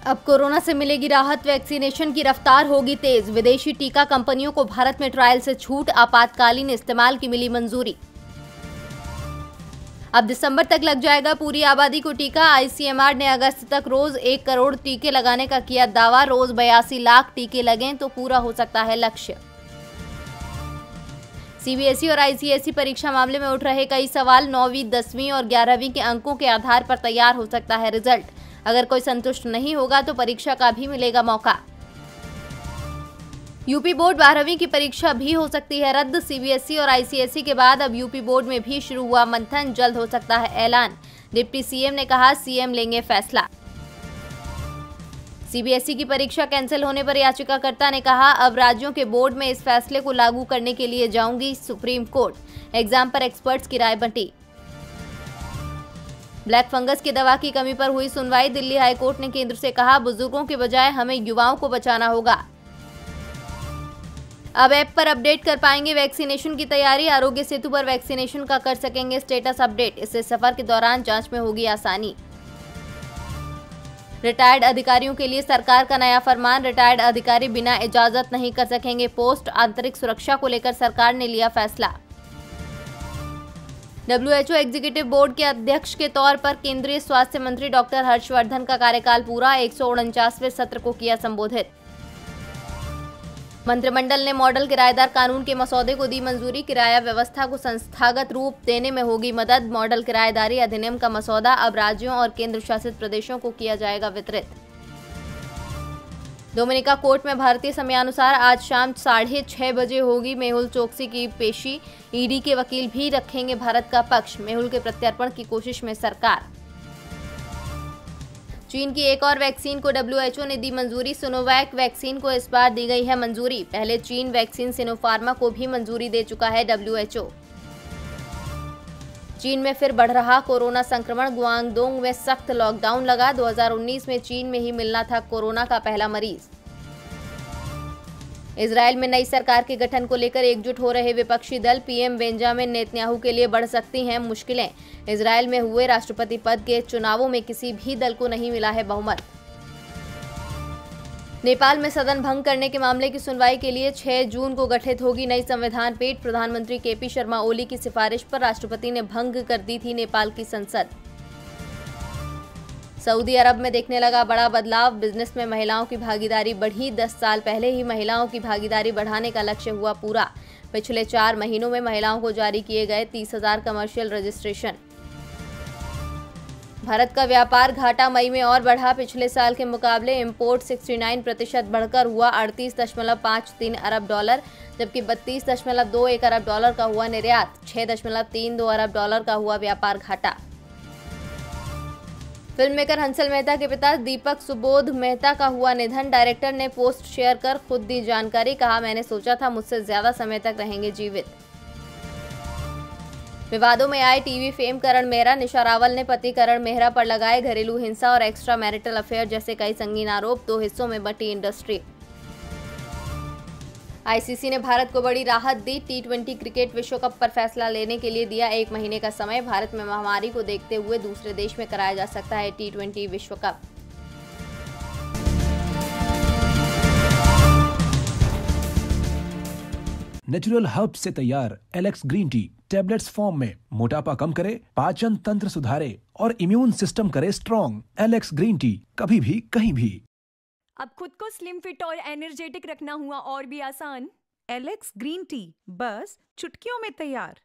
अब कोरोना से मिलेगी राहत, वैक्सीनेशन की रफ्तार होगी तेज। विदेशी टीका कंपनियों को भारत में ट्रायल से छूट, आपातकालीन इस्तेमाल की मिली मंजूरी। अब दिसंबर तक लग जाएगा पूरी आबादी को टीका। आईसीएमआर ने अगस्त तक रोज 1 करोड़ टीके लगाने का किया दावा। रोज 82 लाख टीके लगें तो पूरा हो सकता है लक्ष्य। सीबीएसई और आईसीएसई परीक्षा मामले में उठ रहे कई सवाल। 9वीं, 10वीं और 11वीं के अंकों के आधार पर तैयार हो सकता है रिजल्ट। अगर कोई संतुष्ट नहीं होगा तो परीक्षा का भी मिलेगा मौका। यूपी बोर्ड 12वीं की परीक्षा भी हो सकती है रद्द। सीबीएसई और आईसीएसई के बाद अब यूपी बोर्ड में भी शुरू हुआ मंथन, जल्द हो सकता है ऐलान। डिप्टी सीएम ने कहा, सीएम लेंगे फैसला। सीबीएसई की परीक्षा कैंसिल होने पर याचिकाकर्ता ने कहा, अब राज्यों के बोर्ड में इस फैसले को लागू करने के लिए जाऊंगी सुप्रीम कोर्ट। एग्जाम पर एक्सपर्ट्स की राय बंटी। ब्लैक फंगस की दवा की कमी पर हुई सुनवाई। दिल्ली हाईकोर्ट ने केंद्र से कहा, बुजुर्गों के बजाय हमें युवाओं को बचाना होगा। अब ऐप पर अपडेट कर पाएंगे वैक्सीनेशन की तैयारी। आरोग्य सेतु पर वैक्सीनेशन का कर सकेंगे स्टेटस अपडेट। इससे सफर के दौरान जांच में होगी आसानी। रिटायर्ड अधिकारियों के लिए सरकार का नया फरमान। रिटायर्ड अधिकारी बिना इजाजत नहीं कर सकेंगे पोस्ट। आंतरिक सुरक्षा को लेकर सरकार ने लिया फैसला। WHO एग्जीक्यूटिव बोर्ड के अध्यक्ष के तौर पर केंद्रीय स्वास्थ्य मंत्री डॉक्टर हर्षवर्धन का कार्यकाल पूरा। 149वें सत्र को किया संबोधित। मंत्रिमंडल ने मॉडल किराएदार कानून के मसौदे को दी मंजूरी। किराया व्यवस्था को संस्थागत रूप देने में होगी मदद। मॉडल किराएदारी अधिनियम का मसौदा अब राज्यों और केंद्र शासित प्रदेशों को किया जाएगा वितरित। डोमिनिका कोर्ट में भारतीय समयानुसार आज शाम 6:30 बजे होगी मेहुल चोकसी की पेशी। ईडी के वकील भी रखेंगे भारत का पक्ष। मेहुल के प्रत्यर्पण की कोशिश में सरकार। चीन की एक और वैक्सीन को WHO ने दी मंजूरी। सिनोवैक वैक्सीन को इस बार दी गई है मंजूरी। पहले चीन वैक्सीन सिनोफार्मा को भी मंजूरी दे चुका है WHO। चीन में फिर बढ़ रहा कोरोना संक्रमण। गुआंगडोंग में सख्त लॉकडाउन लगा। 2019 में चीन में ही मिलना था कोरोना का पहला मरीज। इजरायल में नई सरकार के गठन को लेकर एकजुट हो रहे विपक्षी दल। पीएम बेंजामिन नेतन्याहू के लिए बढ़ सकती हैं मुश्किलें। इजरायल में हुए राष्ट्रपति पद के चुनावों में किसी भी दल को नहीं मिला है बहुमत। नेपाल में सदन भंग करने के मामले की सुनवाई के लिए 6 जून को गठित होगी नई संविधान पीठ। प्रधानमंत्री केपी शर्मा ओली की सिफारिश पर राष्ट्रपति ने भंग कर दी थी नेपाल की संसद। सऊदी अरब में देखने लगा बड़ा बदलाव। बिजनेस में महिलाओं की भागीदारी बढ़ी। 10 साल पहले ही महिलाओं की भागीदारी बढ़ाने का लक्ष्य हुआ पूरा। पिछले 4 महीनों में महिलाओं को जारी किए गए 30,000 कमर्शियल रजिस्ट्रेशन। भारत का व्यापार घाटा मई में और बढ़ा। पिछले साल के मुकाबले इंपोर्ट 69% बढ़कर हुआ 38.53 अरब डॉलर, जबकि 32.21 अरब डॉलर का हुआ निर्यात। 6.32 अरब डॉलर का हुआ व्यापार घाटा। फिल्म मेकर हंसल मेहता के पिता दीपक सुबोध मेहता का हुआ निधन। डायरेक्टर ने पोस्ट शेयर कर खुद दी जानकारी। कहा, मैंने सोचा था मुझसे ज्यादा समय तक रहेंगे जीवित। विवादों में आए टीवी फेम करण मेहरा। निशा रावल ने पति करण मेहरा पर लगाए घरेलू हिंसा और एक्स्ट्रा मैरिटल अफेयर जैसे कई संगीन आरोप। 2 हिस्सों में बंटी इंडस्ट्री। आईसीसी ने भारत को बड़ी राहत दी। T20 क्रिकेट विश्व कप पर फैसला लेने के लिए दिया 1 महीने का समय। भारत में महामारी को देखते हुए दूसरे देश में कराया जा सकता है T20 विश्व कप। नेचुरल हर्ब्स से तैयार Alex green tea tablets form में मोटापा कम करे, पाचन तंत्र सुधारे और इम्यून सिस्टम करे स्ट्रॉन्ग। एलेक्स ग्रीन टी, कभी भी कहीं भी। अब खुद को स्लिम फिट और एनर्जेटिक रखना हुआ और भी आसान। एलेक्स ग्रीन टी बस चुटकियों में तैयार।